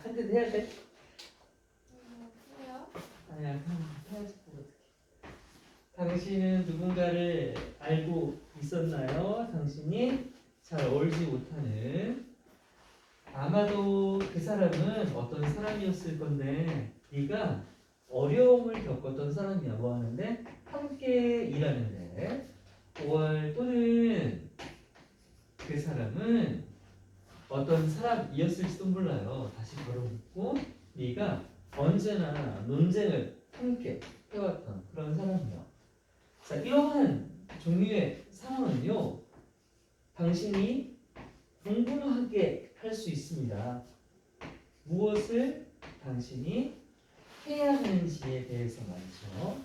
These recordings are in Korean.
한듯 해야 돼? 해요? 아니야, 해야지. 당신은 누군가를 알고 있었나요? 당신이 잘 어울리지 못하는. 아마도 그 사람은 어떤 사람이었을 건데 네가 어려움을 겪었던 사람이야. 뭐 하는데? 함께 일하는데. 5월 또는 그 사람은 어떤 사람이었을지도 몰라요. 다시 걸어붙고 네가 언제나 논쟁을 함께 해왔던 그런 사람이요. 자, 이러한 종류의 상황은요, 당신이 궁금하게 할 수 있습니다. 무엇을 당신이 해야 하는지에 대해서 말이죠.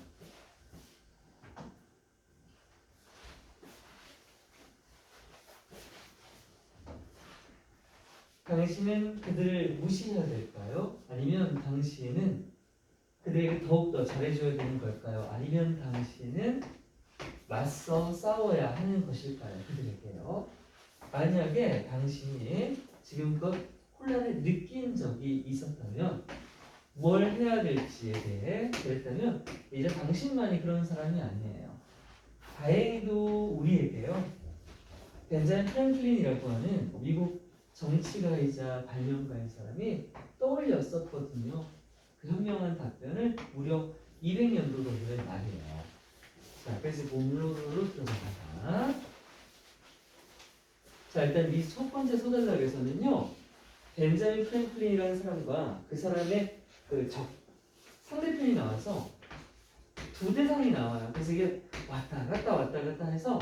당신은 그들을 무시해야 될까요? 아니면 당신은 그들에게 더욱더 잘해줘야 되는 걸까요? 아니면 당신은 맞서 싸워야 하는 것일까요? 그들에게요. 만약에 당신이 지금껏 혼란을 느낀 적이 있었다면 뭘 해야 될지에 대해 그랬다면 이제 당신만이 그런 사람이 아니에요. 다행히도 우리에게요. 벤자민 프랭클린이라고 하는 미국 정치가이자 발명가인 사람이 떠올렸었거든요. 그 현명한 답변을 무려 200년도 전의 말이에요. 자, 그래서 본론으로 들어가다가 자, 일단 이 첫 번째 서술락에서는요, 벤자민 프랭클린이라는 사람과 그 사람의 그 상대편이 나와서 두 대상이 나와요. 그래서 이게 왔다 갔다 해서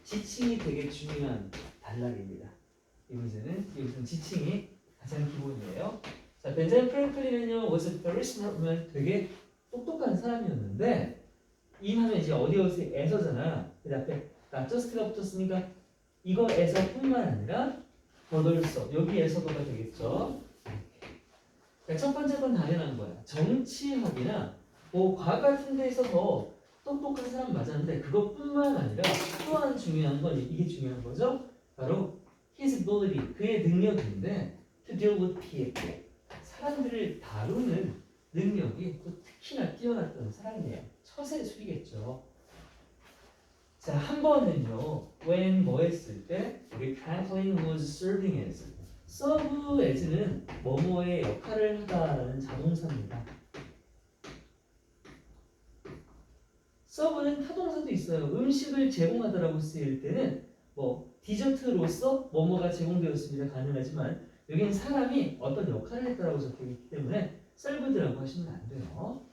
지칭이 되게 중요한 단락입니다. 이 문제는 여기서는 지칭이 가장 기본이에요. 자, 벤자민 프랭클린은요, was a very smart man, 되게 똑똑한 사람이었는데 이 하면 이제 어디에서잖아. 그 앞에 나 just가 붙었으니까 이거에서뿐만 아니라 더덜써 여기에서도가 되겠죠. 첫 번째 건 당연한 거야. 정치학이나 뭐 과학 같은 데에서 더 똑똑한 사람 맞았는데 그것뿐만 아니라 또한 중요한 건 이게 중요한 거죠. 바로 his ability, 그의 능력인데 to deal with people, 사람들을 다루는 능력이 또 특히나 뛰어났던 사람이에요. 처세술이겠죠. 자, 한 번은요, when 뭐 했을 때 우리 Franklin was serving as, serve as는 뭐뭐의 역할을 하다라는 자동사입니다. serve는 타동사도 있어요. 음식을 제공하다라고 쓰일 때는 뭐 디저트로서 뭐뭐가 제공되었습니다 가능하지만 여기는 사람이 어떤 역할을 했다라고 적혀있기 때문에 served라고 하시면 안 돼요.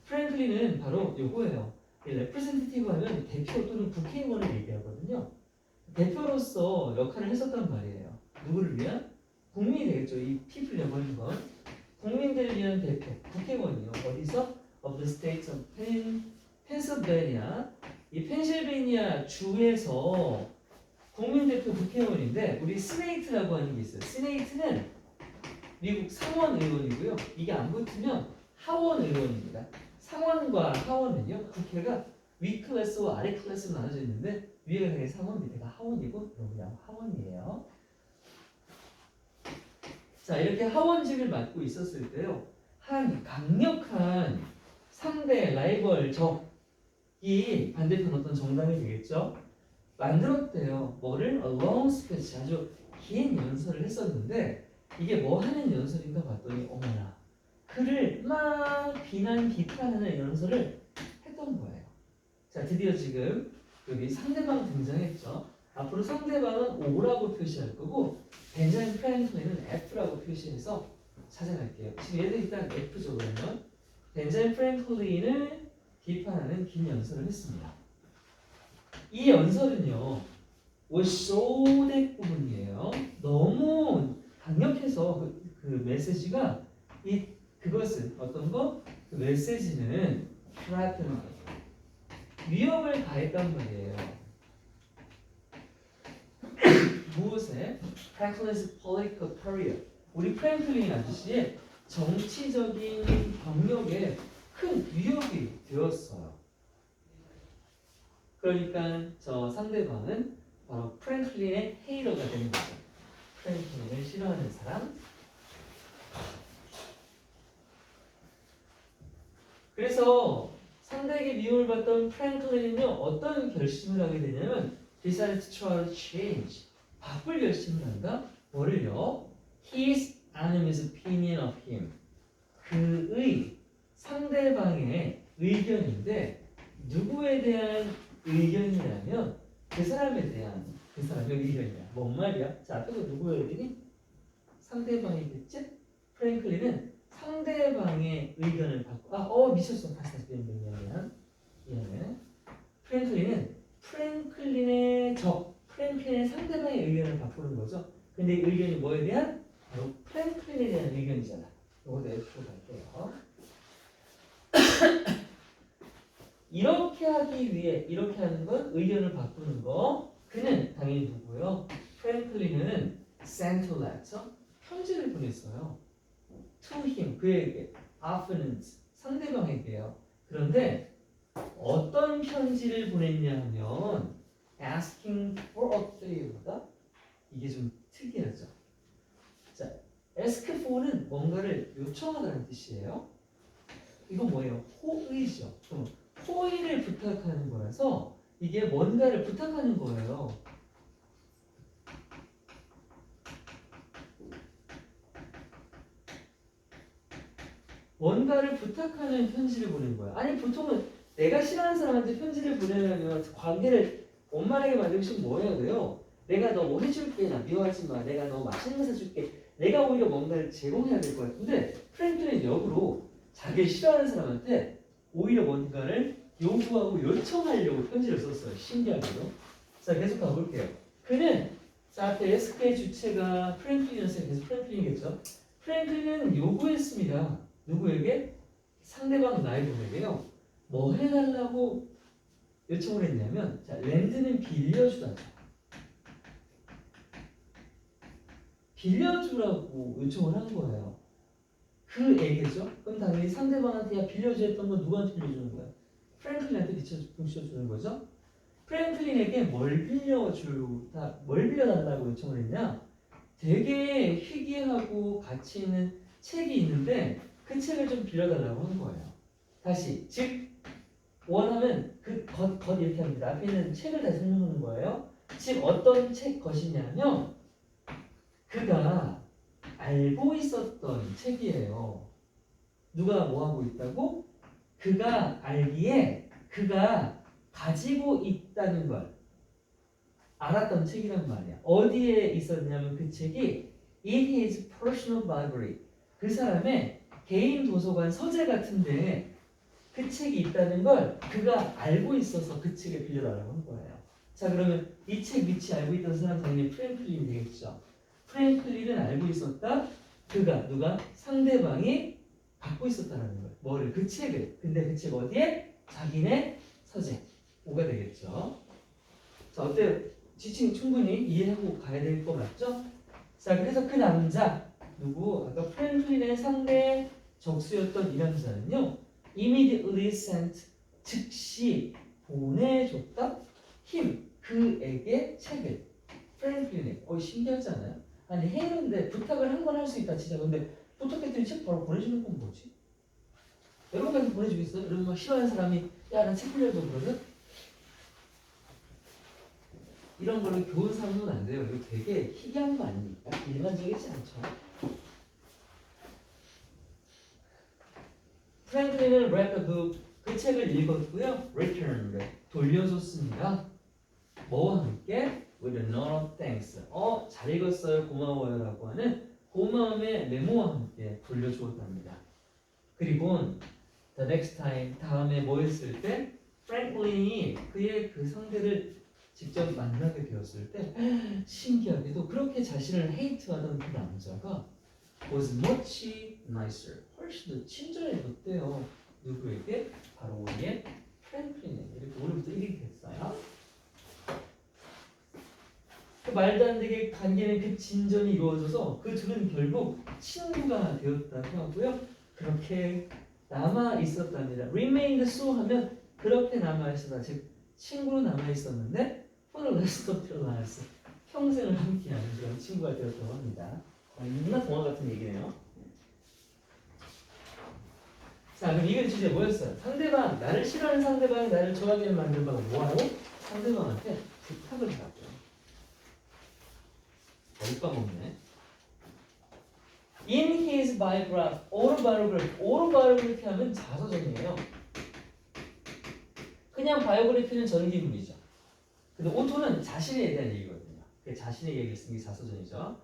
프랭클린은 바로 요거예요. 레프레젠테티브 하면 대표 또는 국회의원을 얘기하거든요. 대표로서 역할을 했었단 말이에요. 누구를 위한? 국민이 되겠죠. 이 people이라고 하는 건 국민들을 위한 대표, 국회의원이요. 어디서? Of the states of Pennsylvania. 이 펜실베니아 주에서 국민대표 국회의원인데 우리 시네이트라고 하는 게 있어요. 시네이트는 미국 상원의원이고요. 이게 안 붙으면 하원의원입니다. 상원과 하원은요, 국회가 위 클래스와 아래 클래스로 나눠져 있는데 위가 그냥 상원, 밑에가 하원이고 그냥 하원이에요. 자, 이렇게 하원직을 맡고 있었을 때요, 한 강력한 상대 라이벌 적이 반대편 어떤 정당이 되겠죠. 만들었대요. 뭐를? A long speech, 아주 긴 연설을 했었는데 이게 뭐 하는 연설인가 봤더니 어머나, 그를 막 비판하는 연설을 했던 거예요. 자, 드디어 지금 여기 상대방 등장했죠. 앞으로 상대방은 O라고 표시할 거고 벤자민 프랭클린은 F라고 표시해서 찾아갈게요. 지금 얘들 일단 F죠. 그러면 벤자민 프랭클린을 비판하는 긴 연설을 했습니다. 이 연설은요, was so that 부분이에요. 너무 강력해서 그 메시지가 그것은 어떤 거? 그 메시지는 threatened, 위협을 가했단 말이에요. 무엇에? Franklin's political career. 우리 프랭클린 아저씨의 정치적인 경력에 큰 위협이 되었어요. 그러니까 저 상대방은 바로 프랭클린의 헤이러가 되는 거죠. 프랭클린을 싫어하는 사람. 그래서 상대에게 미움을 받던 프랭클린은요 어떤 결심을 하게 되냐면 decided to try to change 바꿀 결심을 한다. 뭐를요? His enemy's opinion of him. 그의 상대방의 의견인데 누구에 대한 의견이냐면 그 사람에 대한 그 사람의 의견이야. 뭔 말이야? 자, 앞에서 누구의 의견이? 상대방이겠지? 프랭클린은 상대방의 의견을 바꿔. 미쳤어. 다시 미안해. 프랭클린은 프랭클린의 상대방의 의견을 바꾸는 거죠. 근데 이 의견이 뭐에 대한? 바로 프랭클린에 대한 의견이잖아. 이것도 F로 갈게요. 이렇게 하기 위해 이렇게 하는 건 의견을 바꾸는 거. 그는 당연히 누구요? 프랭클린은 sent a letter 편지를 보냈어요. to him 그에게 afternoons 상대방에게요. 그런데 어떤 편지를 보냈냐 하면 asking for a favor다. 이게 좀 특이하죠. 자, ask for는 뭔가를 요청하다는 뜻이에요. 이건 뭐예요? 호의죠. 호의를 부탁하는 거라서 이게 뭔가를 부탁하는 거예요. 뭔가를 부탁하는 편지를 보낸 거야. 아니 보통은 내가 싫어하는 사람한테 편지를 보내려면 관계를 원만하게 만들고 싶으면 뭐 해야 돼요? 내가 너 뭐 해줄게. 나 미워하지 마. 내가 너 맛있는 거 사줄게. 내가 오히려 뭔가를 제공해야 될 것 같은데 프랭클린 역으로 자기 싫어하는 사람한테 오히려 뭔가를 요구하고 요청하려고 편지를 썼어요. 신기하게도. 자, 계속 가볼게요. 그는 자, 앞에 SK의 주체가 프랭클린이었어요. 계속 프랭클린이겠죠. 프랭클린은 요구했습니다. 누구에게? 상대방 나이분에게요. 뭐 해달라고 요청을 했냐면 자, 랜드는 빌려주다. 빌려주라고 요청을 한 거예요. 그에게죠. 그럼 당연히 상대방한테 빌려주었던 건 누구한테 빌려주는 거야? 프랭클린한테 빌려주는 거죠. 프랭클린에게 뭘 빌려달라고 요청을 했냐? 되게 희귀하고 가치 있는 책이 있는데 그 책을 좀 빌려달라고 한 거예요. 다시, 즉 원하면 것 이렇게 합니다. 앞에 있는 책을 다시 설명하는 거예요. 즉 어떤 것이냐면 그가 알고 있었던 책이에요. 누가 뭐 하고 있다고? 그가 알기에 그가 가지고 있다는 걸 알았던 책이란 말이야. 어디에 있었냐면 그 책이 in his personal library. 그 사람의 개인 도서관 서재 같은데 그 책이 있다는 걸 그가 알고 있어서 그 책을 빌려달라고 한 거예요. 자, 그러면 이 책 위치 알고 있던 사람 당연히 프랭클린이 되겠죠. 프랭클린은 알고 있었다. 누가? 상대방이 갖고 있었다는 걸. 뭐를? 그 책을. 근데 그 책 어디에? 자기네 서재. 뭐가 되겠죠. 자, 어때요? 지칭 충분히 이해하고 가야 될 거 맞죠? 자, 그래서 그 남자 누구? 아까 프랭클린의 상대 적수였던 이 남자는요. immediately sent 즉시 보내줬다. 그에게 책을. 프랭클린에. 신기하지 않아요? 아니 했는데 부탁을 한 건 할 수 있다 진짜. 근데 부탁했더니 책 바로 보내주는 건 뭐지? 여러분한테 보내주겠어요? 여러분 막 싫어하는 사람이 야 나 책 빌려줘 그러면? 이런 거를 교훈 삼으면 안 돼요. 이거 되게 희귀한 거 아닙니까? 일반적이지 않죠. 프랭클린은 read the book 그 책을 읽었고요. returned 돌려줬습니다. 뭐와 함께? with a note of thanks 잘 읽었어요 고마워요 라고 하는 고마움의 메모와 함께 돌려주었답니다. 그리고 the next time 다음에 뭐 했을 때 프랭클린이 그의 그 상대를 직접 만나게 되었을 때 신기하게도 그렇게 자신을 헤이트하던 그 남자가 was much nicer 훨씬 더 친절해졌대요. 누구에게? 바로 우리의 프랭클린에게. 이렇게 오늘부터 1이 됐어요. 그 말도 안 되게 관계는 그 진전이 이루어져서 그 둘은 결국 친구가 되었다고 하고요. 그렇게 남아 있었답니다. remained so 하면 그렇게 남아 있었다. 즉 친구로 남아 있었는데 for the rest of their lives 평생을 함께하는 그런 친구가 되었다고 합니다. 얼마나 동화 같은 얘기네요. 자, 그럼 이게 주제 뭐였어요? 상대방, 나를 싫어하는 상대방이 나를 좋아하게 만드는 방법 뭐하고? 상대방한테 부탁을 하라고요. 어이가 없네. In his biography, autobiography 하면 자서전이에요. 그냥 바이오그래피는 전기문이죠. 근데 오토는 자신에 대한 얘기거든요. 자신의 얘기를 쓴 게 자서전이죠.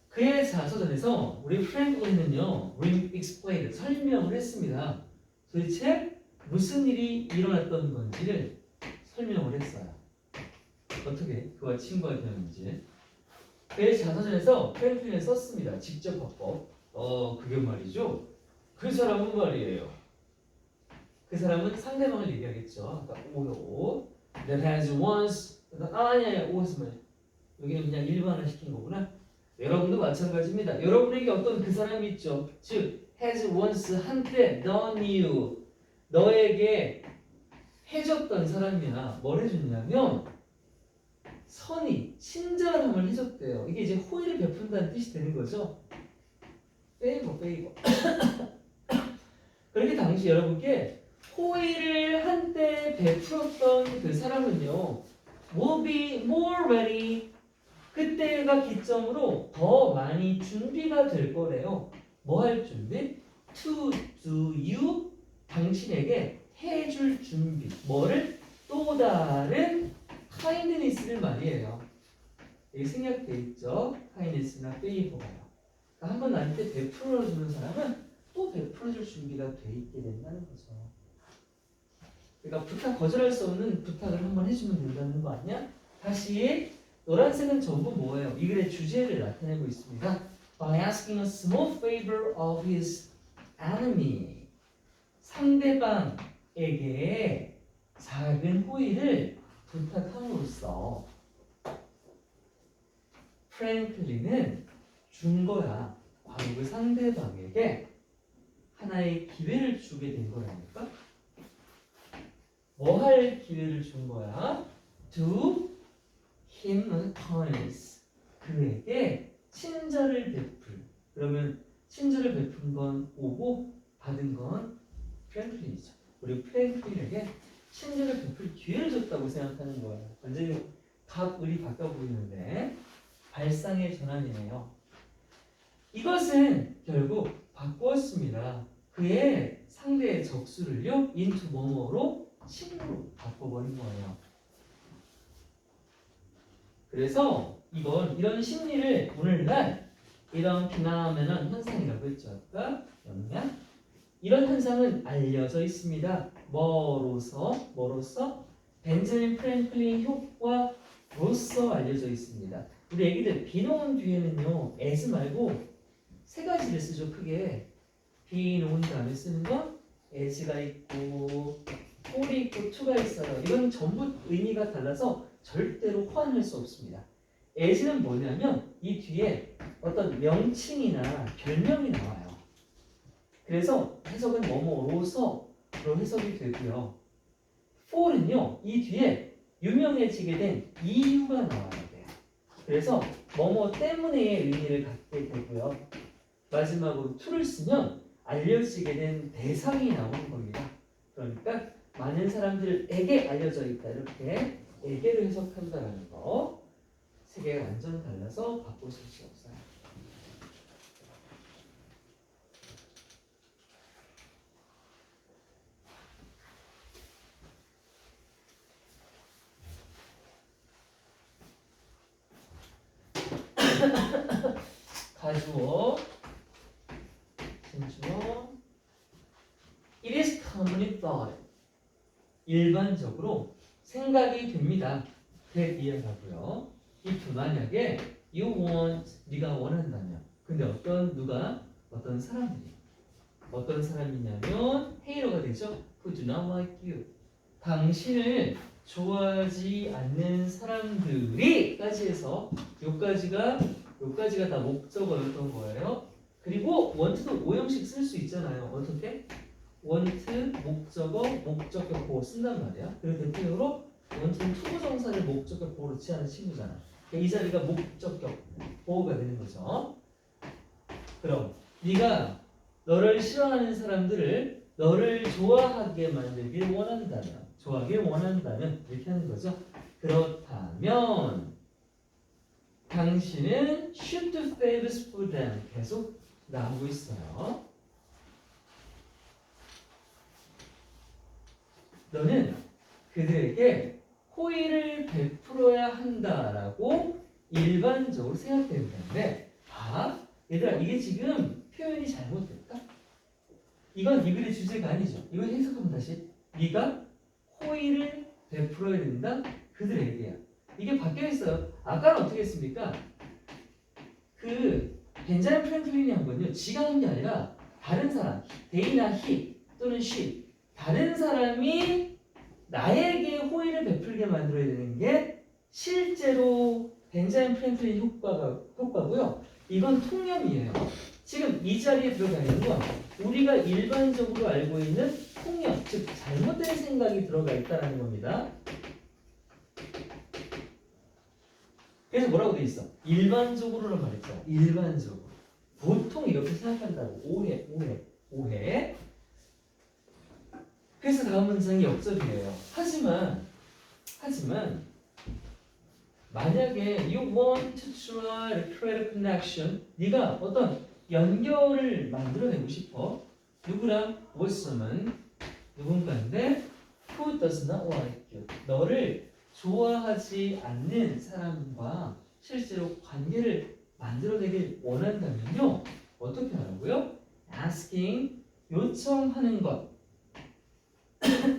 그의 자서전에서 우리 프랭클린은요, explained, 설명을 했습니다. 도대체 무슨 일이 일어났던 건지를 설명을 했어요. 어떻게 그와 친구가 되었는지. 그의 자서전에서 프랭클린을 썼습니다. 직접 화법. 그게 말이죠. 그 사람은 말이에요. 그 사람은 상대방을 얘기하겠죠. 아까 오요. That has once. 아니야, 오스 말. 여기는 그냥 일반화 시킨 거구나. 여러분도 마찬가지입니다. 여러분에게 어떤 그 사람이 있죠. 즉, has once 한때 done you. 너에게 해줬던 사람이야. 뭘 해줬냐면 선의, 친절함을 해줬대요. 이게 이제 호의를 베푼다는 뜻이 되는 거죠. 페이버. 그렇게 당시 여러분께 호의를 한때 베풀었던 그 사람은요, will be more ready. 그때가 기점으로 더 많이 준비가 될 거래요. 뭐 할 준비? To do you. 당신에게 해줄 준비. 뭐를? 또 다른 kindness를 말이에요. 여기 생략돼 있죠. kindness나 favor가요. 그러니까 한번 나한테 베풀어주는 사람은 또 베풀어줄 준비가 돼 있게 된다는 거죠. 그러니까 부탁 거절할 수 없는 부탁을 한번 해주면 된다는 거 아니야? 다시 노란색은 전부 뭐예요? 이 글의 주제를 나타내고 있습니다. By asking a small favor of his enemy. 상대방에게 작은 호의를 부탁함으로써 프랭클린은 준 거야. 바로 그 상대방에게 하나의 기회를 주게 된 거라니까. 뭐 할 기회를 준 거야? To him a kindness. 그에게 친절을 베풀. 그러면 친절을 베푼 건 오고 받은 건 프랭클린이죠. 우리 프랭클린에게 친절을 베풀 기회를 줬다고 생각하는 거예요. 완전히 각을이 바뀌어 보이는데 발상의 전환이네요. 이것은 결국 바꾸었습니다. 그의 상대의 적수를요 into 뭐뭐로 친구로 바꿔버린 거예요. 그래서 이런 심리를 오늘날 이런 phenomenon 현상이라고 했죠. 아까 영향. 이런 현상은 알려져 있습니다. 뭐로서? 벤자민 프랭클린 효과로서 알려져 있습니다. 우리 애기들 비놓은 뒤에는요 as 말고 세 가지를 쓰죠. 크게 비놓은 다음에 쓰는 건 as가 있고 for이 있고 to가 있어요. 이건 전부 의미가 달라서 절대로 호환할 수 없습니다. as는 뭐냐면 이 뒤에 어떤 명칭이나 별명이 나와요. 그래서 해석은 뭐뭐로서로 해석이 되고요. for는요 이 뒤에 유명해지게 된 이유가 나와야 돼요. 그래서 뭐뭐 때문에의 의미를 갖게 되고요. 마지막으로 to를 쓰면 알려지게 된 대상이 나오는 겁니다. 그러니까 많은 사람들에게 알려져 있다. 이렇게 에게로 해석한다라는 거. 세 개가 완전 달라서 바꾸실 수 없어요. 가주어, 진주어. It is commonly thought. 일반적으로 생각이 됩니다. 대비하고요. if 만약에 you want, 네가 원한다면. 근데 어떤 사람들이 어떤 사람이냐면 헤이러가 되죠. Who do not like you. 당신을 좋아하지 않는 사람들이 까지 해서 요까지가 다 목적어였던 거예요. 그리고 want도 오형식 쓸 수 있잖아요. 어떻게? want, 목적어, 목적격 보호 쓴단 말이야. 그리고 대표적으로 want는 투부정사를 목적격 보호로 취하는 친구잖아. 그러니까 이 자리가 목적격 보호가 되는 거죠. 그럼 네가 너를 싫어하는 사람들을 너를 좋아하게 만들길 원한다면, 좋아하길 원한다면 이렇게 하는 거죠. 그렇다면 당신은 should do favors for them 계속 나오고 있어요. 너는 그들에게 호의를 베풀어야 한다라고 일반적으로 생각되는데, 얘들아, 이게 지금 표현이 잘못됐다. 이건 이 글의 주제가 아니죠. 이건 해석하면 다시 네가 호의를 베풀어야 된다 그들에게야. 이게 바뀌어 있어요. 아까는 어떻게 했습니까? 그 벤자민 프랭클린이 한 건요, 지가 한 게 아니라 다른 사람, 데이나 히 또는 she, 다른 사람이 나에게 호의를 베풀게 만들어야 되는 게 실제로 벤자민 프랭클린 효과고요. 이건 통념이에요. 지금 이 자리에 들어가 있는 건 우리가 일반적으로 알고 있는 통념, 즉 잘못된 생각이 들어가 있다는 겁니다. 그래서 뭐라고 돼 있어? 일반적으로는 말했잖아. 일반적으로. 보통 이렇게 생각한다고. 오해. 그래서 다음 문장이 역설이에요. 하지만 만약에 you want to try to create a connection, 네가 어떤 연결을 만들어내고 싶어. 누구랑? with someone, 누군가인데 who does not like you, 너를 좋아하지 않는 사람과 실제로 관계를 만들어내길 원한다면요, 어떻게 하라고요? asking, 요청하는 것.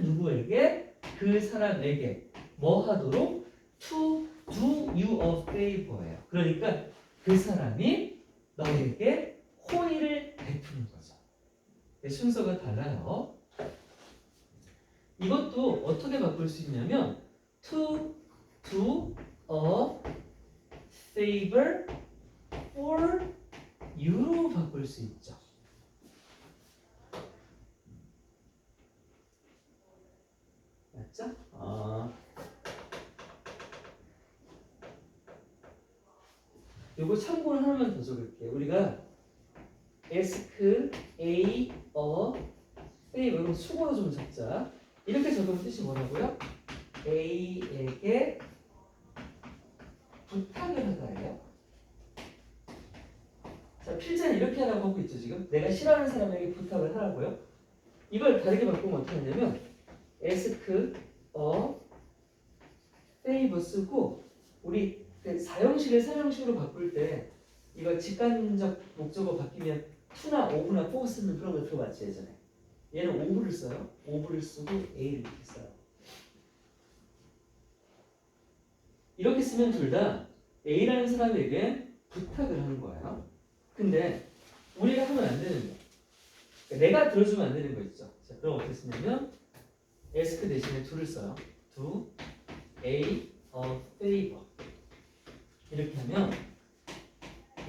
누구에게? 그 사람에게 뭐 하도록? to do you a favor예요. 그러니까 그 사람이 너에게 호의를 베푸는 거죠. 순서가 달라요. 이것도 어떻게 바꿀 수 있냐면 to do a favor for you로 바꿀 수 있죠. 맞죠? 요거 참고로 하나만 더 적을게요. 우리가 ask A favor, 수고로 좀 적자. 이렇게 적으면 뜻이 뭐라고요? A에게 부탁을 하다예요. 자, 필자는 이렇게 하라고 하고 있죠. 지금 내가 싫어하는 사람에게 부탁을 하라고요. 이걸 다르게 바꾸면 어떻게 하냐면 ask favor 쓰고, 우리 그 사형식을 사형식으로 바꿀 때 이거 직관적 목적어 바뀌면 to나 of나 for 쓰는 그런 거 들어봤지 예전에. 얘는 of를 써요. of를 쓰고 A를 이렇게 써요. 이렇게 쓰면 둘 다 A라는 사람에게 부탁을 하는 거예요. 근데 우리가 하면 안 되는 거, 내가 들어주면 안 되는 거 있죠. 자, 그럼 어떻게 쓰냐면 ask 대신에 do를 써요. do A a favor. 이렇게 하면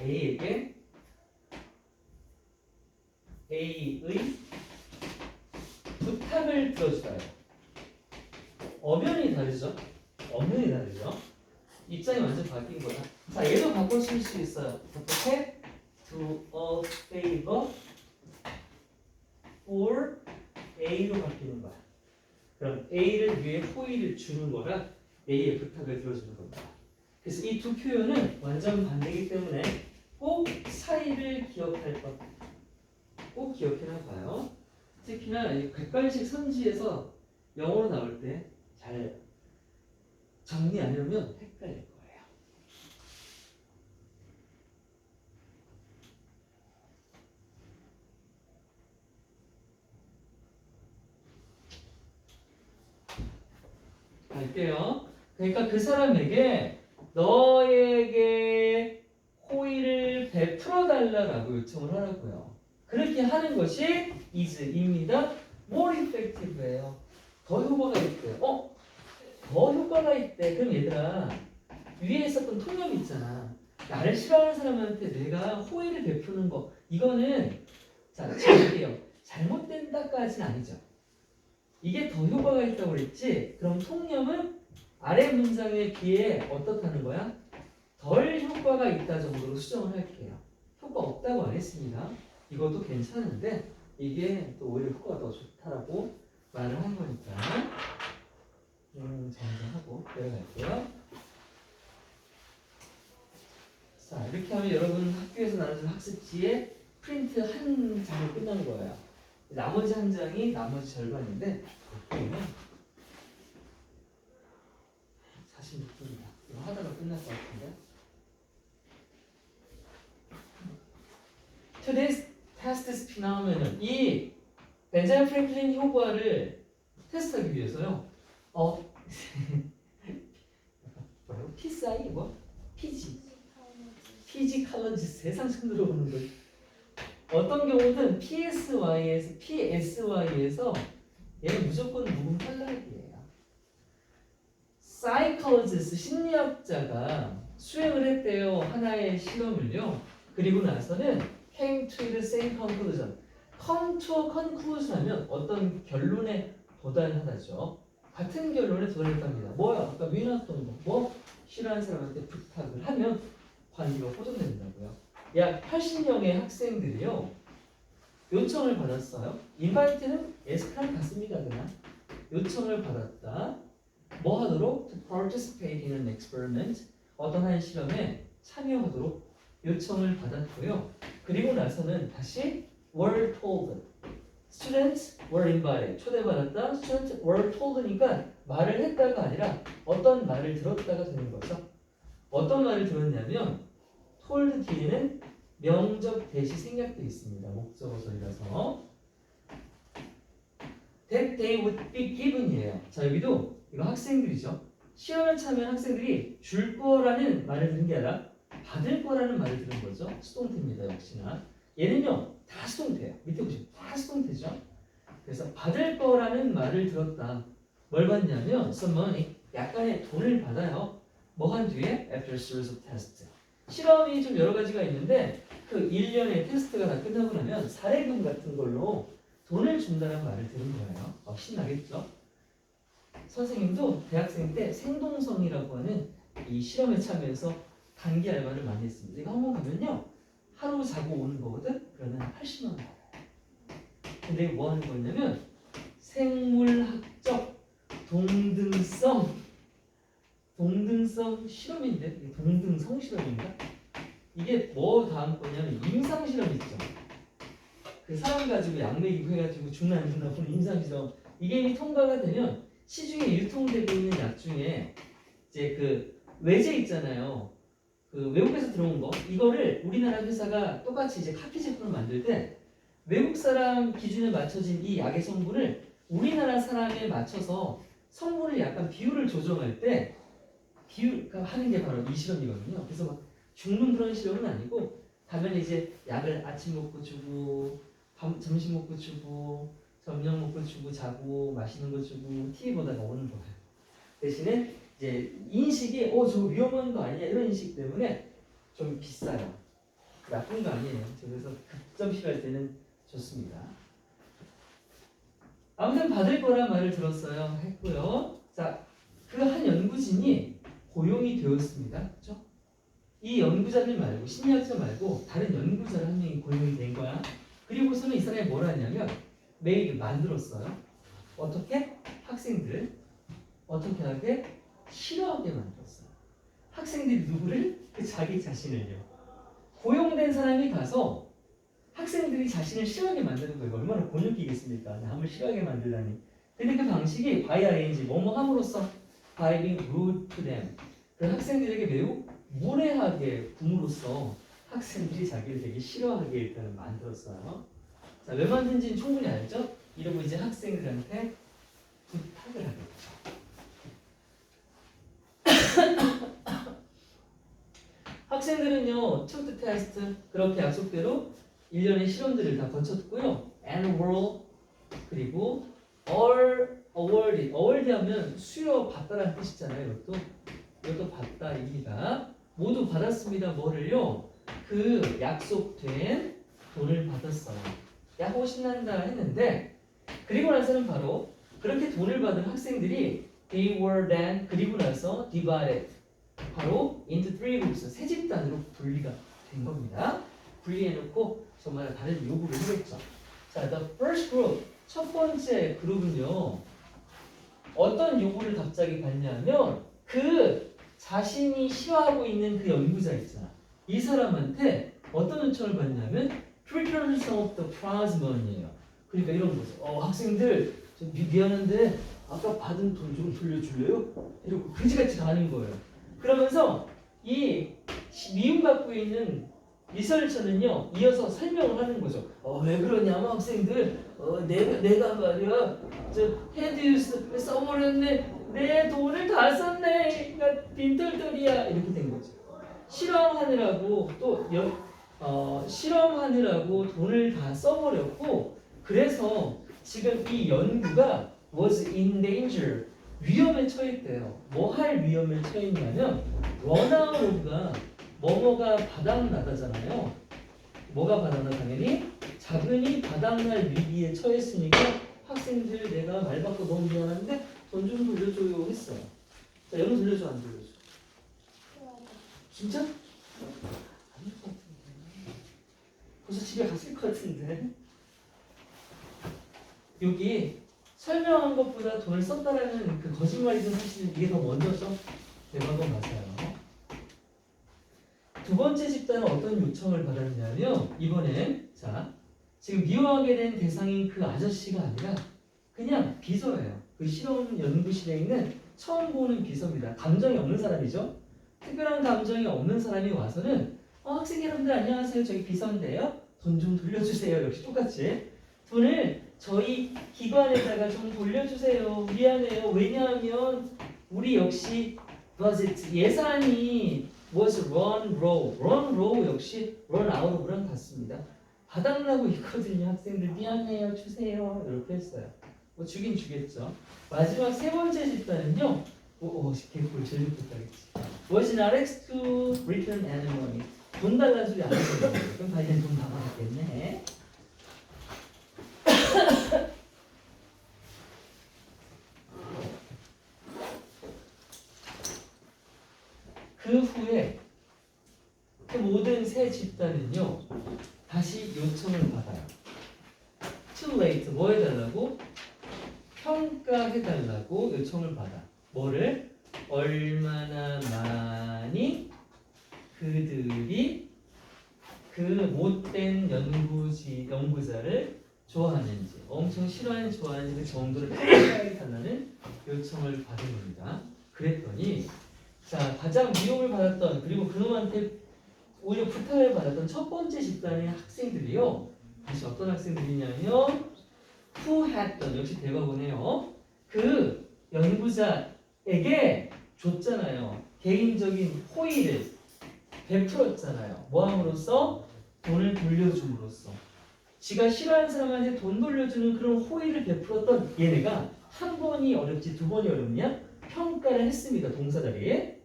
A에게 A의 부탁을 들어주다요. 엄연히 다르죠? 엄연히 다르죠? 입장이 완전 바뀐 거야. 자, 얘도 바꿔줄 수 있어요. 어떻게? Do a favor for A로 바뀌는 거야. 그럼 A를 위해 호의를 주는 거라 A의 부탁을 들어주는 겁니다. 그래서 이 두 표현은 완전 반대이기 때문에 꼭 사이를 기억할 것. 꼭 기억해놔 봐요. 특히나 이 객관식 선지에서 영어로 나올 때 잘 정리 안 해놓으면 헷갈릴 거예요. 갈게요. 그러니까 그 사람에게 너에게 호의를 베풀어 달라고 요청을 하라고요. 그렇게 하는 것이 is입니다. more effective예요. 더 효과가 있대요. 더 효과가 있대. 그럼 얘들아, 위에 있었던 통념이 있잖아. 나를 싫어하는 사람한테 내가 호의를 베푸는 거, 이거는 자, 잘게요. 잘못된다까지는 아니죠. 이게 더 효과가 있다고 그랬지. 그럼 통념은 아래 문장에 비해 어떻다는 거야? 덜 효과가 있다 정도로 수정을 할게요. 효과 없다고 안 했습니다. 이것도 괜찮은데 이게 또 오히려 효과가 더 좋다라고 말을 한 거니까 정리하고 내려갈게요. 자, 이렇게 하면 여러분 학교에서 나눠준 학습지에 프린트 한 장이 끝난 거예요. 나머지 한 장이 나머지 절반인데 보면 46분이다. 이거 하다가 끝날 것 같은데. Today's test phenomenon. 이 벤자민 프랭클린 효과를 테스트하기 위해서요. 뭐라고? PSI 뭐? 피지컬러지 세상 처음 들어보는 거. 어떤 경우는 PSY에서 얘는 무조건 묵음 탈락이에요. 사이콜로지스트 심리학자가 수행을 했대요. 하나의 실험을요. 그리고 나서는 came to the same conclusion. come to a conclusion 하면 어떤 결론에 도달하다죠. 같은 결론에 도달했답니다. 뭐야? 아까 위나왔던 거. 뭐? 싫어하는 사람한테 부탁을 하면 관계가 호전된다고요. 약 80명의 학생들이요. 요청을 받았어요. 인바이트는 예스카랑 같습니다. 그냥 요청을 받았다. 뭐 하도록? To participate in an experiment. 어떤 한 실험에 참여하도록 요청을 받았고요. 그리고 나서는 다시 were told. Students were invited. 초대받았다. Students were told니까 말을 했다가 아니라 어떤 말을 들었다가 되는 거죠. 어떤 말을 들었냐면 told 뒤에는 명적 대시 생략되어 있습니다. 목적어설이라서 that they would be given이에요. 자, 여기도 이거 학생들이죠. 시험에 참여한 학생들이 줄 거라는 말을 들은 게 아니라 받을 거라는 말을 들은 거죠. 수동태입니다. 역시나 얘는요 다 수동태예요. 밑에 보시면 다 수동태죠. 그래서 받을 거라는 말을 들었다. 뭘 받냐면 some money, 약간의 돈을 받아요. 뭐 한 뒤에 after a series of tests. 실험이 좀 여러 가지가 있는데 그 1년의 테스트가 다 끝나고 나면 사례금 같은 걸로 돈을 준다는 말을 들은 거예요. 신나겠죠? 선생님도 대학생 때 생동성이라고 하는 이 실험에 참여해서 단기 알바를 많이 했습니다. 이거 한번 가면요 하루 자고 오는 거거든? 그러면 80만 원 받아요. 근데 뭐 하는 거냐면 생물학적 동등성 실험인데 동등성 실험인가? 이게 뭐 다음 거냐면 임상 실험 있죠. 그 사람 가지고 약 먹이고 해가지고 죽나 안 죽나 보는 임상 실험. 이게 이미 통과가 되면 시중에 유통되고 있는 약 중에 이제 그 외제 있잖아요. 그 외국에서 들어온 거 이거를 우리나라 회사가 똑같이 이제 카피 제품을 만들 때 외국 사람 기준에 맞춰진 이 약의 성분을 우리나라 사람에 맞춰서 성분을 약간 비율을 조정할 때 비율 하는 게 바로 이 실험이거든요. 그래서 막 죽는 그런 실험은 아니고 가면 이제 약을 아침 먹고 주고 점심 먹고 주고 저녁 먹고 주고 자고 마시는 거 주고 TV 보다가 오는 거예요. 대신에 이제 인식이 저 위험한 거 아니야 이런 인식 때문에 좀 비싸요. 나쁜 거 아니에요. 그래서 극점 필요할 때는 좋습니다. 아무튼 받을 거란 말을 들었어요. 했고요. 자, 그 한 연구진이 고용이 되었습니다. 그렇죠? 이 연구자들 말고 심리학자 말고 다른 연구자를 한 명이 고용이 된 거야. 그리고서는 이 사람이 뭘 하냐면 메이드 만들었어요. 어떻게? 학생들을 어떻게 하게? 싫어하게 만들었어요. 학생들이 누구를? 자기 자신을요. 고용된 사람이 가서 학생들이 자신을 싫어하게 만드는 거예요. 얼마나 곤욕이겠습니까? 남을 싫어하게 만들다니. 근데 그 방식이 by arrange, 뭐뭐 함으로써 by being rude to them. 그 학생들에게 매우 무례하게 굼으로써 학생들이 자기를 되게 싫어하게 일단은 만들었어요. 자, 왜 만든지는 충분히 알죠? 이러고 이제 학생들한테 부탁을 하겠죠. 학생들은요, 트루트 테스트 그렇게 약속대로 1년의 실험들을 다 거쳤고요. annual 그리고 all awarded 하면 수여 받다라는 뜻이잖아요. 이것도 받다입니다. 모두 받았습니다. 뭐를요? 그 약속된 돈을 받았어요. 야호 신난다 했는데 그리고 나서는 바로 그렇게 돈을 받은 학생들이 they were then 그리고 나서 divided 바로 into three groups 세 집단으로 분리가 된 겁니다. 분리해놓고 정말 다른 요구를 하겠죠. 자, the first group 첫 번째 그룹은요. 어떤 요구를 갑자기 받냐면 그 자신이 싫어하고 있는 그 연구자 있잖아. 이 사람한테 어떤 요청을 받냐면 return some of the prize money예요. 그러니까 이런 거죠. 학생들 저 미안한데 아까 받은 돈 좀 돌려줄래요? 이러고 그지같이 가는 거예요. 그러면서 이 미움받고 있는 리서처는요 이어서 설명을 하는 거죠. 왜 그러냐면 학생들 내가 말이야 저 헤드유스 써버렸네 내 돈을 다 썼네 그러니까 빈털털이야 이렇게 된 거죠. 실험하느라고 실험하느라고 돈을 다 써버렸고 그래서 지금 이 연구가 was in danger 위험에 처했대요. 뭐 할 위험에 처했냐면 런아웃가 뭐뭐가 바닥나다잖아요. 뭐가 바닥나 당연히 자금이 바닥날 위기에 처했으니까 학생들 내가 말 받고 너무 미안한데 돈 좀 돌려줘요 했어요. 자 여러분 돌려줘 안 돌려줘? 진짜? 아닐 것 같은데. 벌써 집에 갔을 것 같은데. 여기 설명한 것보다 돈을 썼다라는 그 거짓말이든 사실은 이게 더 먼저죠. 대박은 맞아요. 두 번째 집단은 어떤 요청을 받았냐면 이번엔 자 지금 미워하게 된 대상인 그 아저씨가 아니라 그냥 비서예요. 그 실험 연구실에 있는 처음 보는 비서입니다. 감정이 없는 사람이죠. 특별한 감정이 없는 사람이 와서는 학생 여러분들 안녕하세요. 저희 비서인데요. 돈 좀 돌려주세요. 역시 똑같이 돈을 저희 기관에다가 좀 돌려주세요. 미안해요. 왜냐하면 우리 역시 budget 예산이 was run low 역시 run out of랑 같습니다. 바닥나고 있거든요. 학생들 미안해요. 주세요. 이렇게 했어요. 뭐 주긴 주겠죠. 마지막 세 번째 집단은요. 개꿀 제일 좋겠다겠지. was not asked to return any money. 돈 달라는 소리 안 했거든요. 그럼 다이는 돈 다 받았겠네. 그 후에 그 모든 세 집단은요 다시 요청을 받아요. Too late 뭐 해달라고? 평가해달라고 요청을 받아. 뭐를? 얼마나 많이 그들이 그 못된 연구자를 좋아하는지 엄청 싫어하는 좋아하는지 그 정도를 평가해달라는 요청을 받은 겁니다. 그랬더니 자 가장 미움을 받았던 그리고 그놈한테 오히려 부탁을 받았던 첫 번째 집단의 학생들이요. 다시 어떤 학생들이냐면 who had 역시 대박이네요. 그 연구자에게 줬잖아요. 개인적인 호의를 베풀었잖아요. 뭐함으로써? 돈을 돌려줌으로써. 지가 싫어하는 사람한테 돈 돌려주는 그런 호의를 베풀었던 얘네가 한 번이 어렵지 두 번이 어렵냐? 평가를 했습니다. 동사 자리에.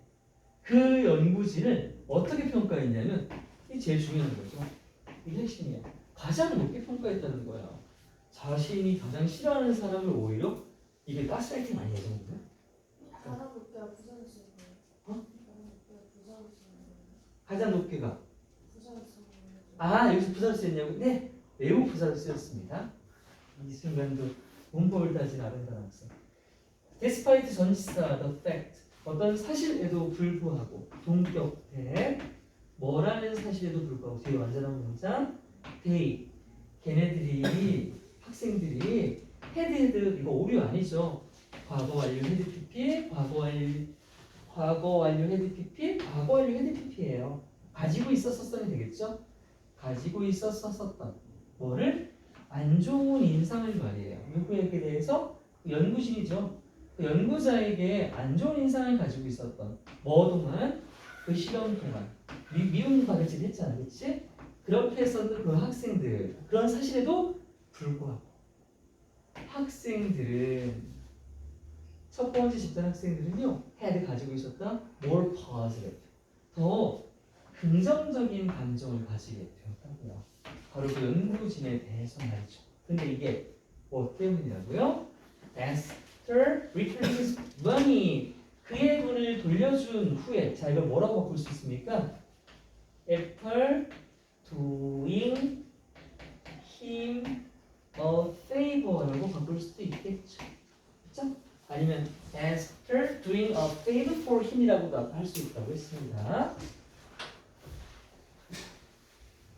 그 연구진은 어떻게 평가했냐면 이게 제일 중요한 거죠. 이게 핵심이야. 가장 높게 평가했다는 거야. 자신이 가장 싫어하는 사람을 오히려 이게 가스라이팅 아니야 정도면? 가장 높게가 부산을 쓰는 거예요. 어? 부산을 쓰는 거예요. 가장 높게가 부산을 쓰는 거예요. 여기서 부사를 쓰였냐고? 네, 매우 부사를 쓰였습니다. 이 순간도 문법을 따진 아름다운 학생. Despite 전치사 the fact 어떤 사실에도 불구하고 동격대 뭐라는 사실에도 불구하고 뒤에 완전한 문장 they 걔네들이 학생들이 헤드 이거 오류 아니죠. 과거 완료 헤드 PP 과거 완료 헤드 PP 과거 완료 헤드 PP예요. 가지고 있었었으면 되겠죠. 가지고 있었었던 뭐를 안 좋은 인상을 말이에요. 누구에게 대해서 연구진이죠. 그 연구자에게 안 좋은 인상을 가지고 있었던 뭐 동안 그 시험 동안 미움 받을 짓 했잖아, 그렇지? 그렇게 했었던 그 학생들 그런 사실에도 불구하고 학생들은 첫 번째 집단 학생들은요 had 가지고 있었던 more positive 더 긍정적인 감정을 가지게 되었다고요. 바로 그 연구진에 대해서 말이죠. 근데 이게 뭐 때문이라고요? After returning his money 그의 돈을 돌려준 후에 자 이걸 뭐라고 바꿀 수 있습니까? After doing him favor라고 바꿀 수도 있겠죠. 그렇죠? 아니면 after doing a favor for him이라고도 할 수 있다고 했습니다.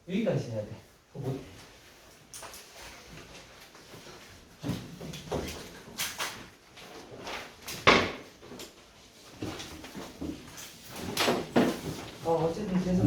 여기까지 해야 돼. 더 못해. 어쨌든 계속